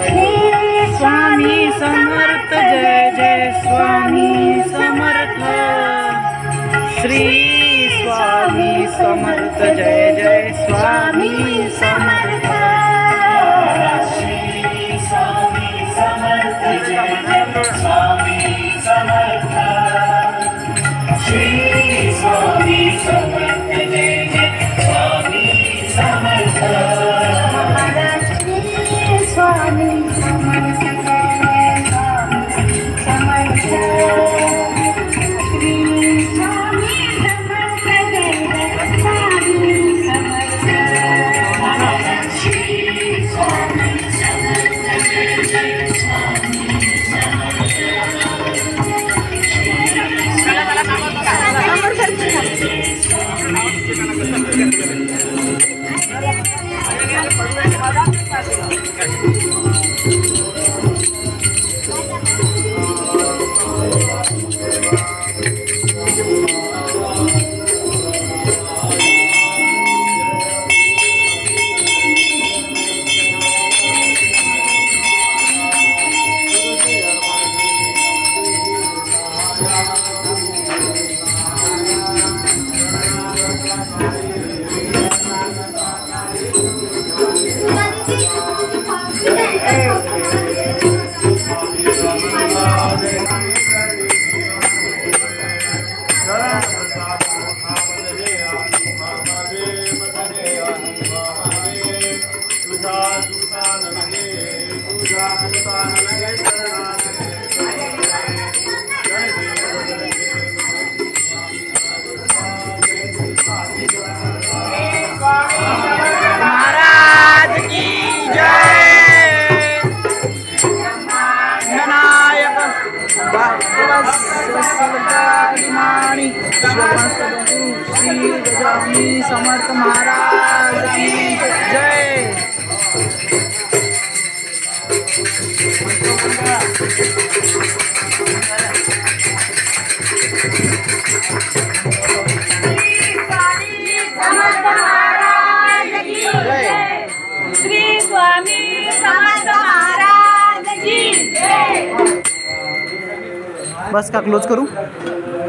श्री स्वामी समर्थ जय जय स्वामी समर्थ श्री स्वामी समर्थ जय जय स्वामी समर्थ श्री स्वामी समर्थ जय जय स्वामी समर्थ स्वामी समर्थ महाराज की जय। विनायक श्री गजानन समर्थ महाराज की जय। श्री स्वामी समर्थ महाराज की जय। बस का क्लोज करूं।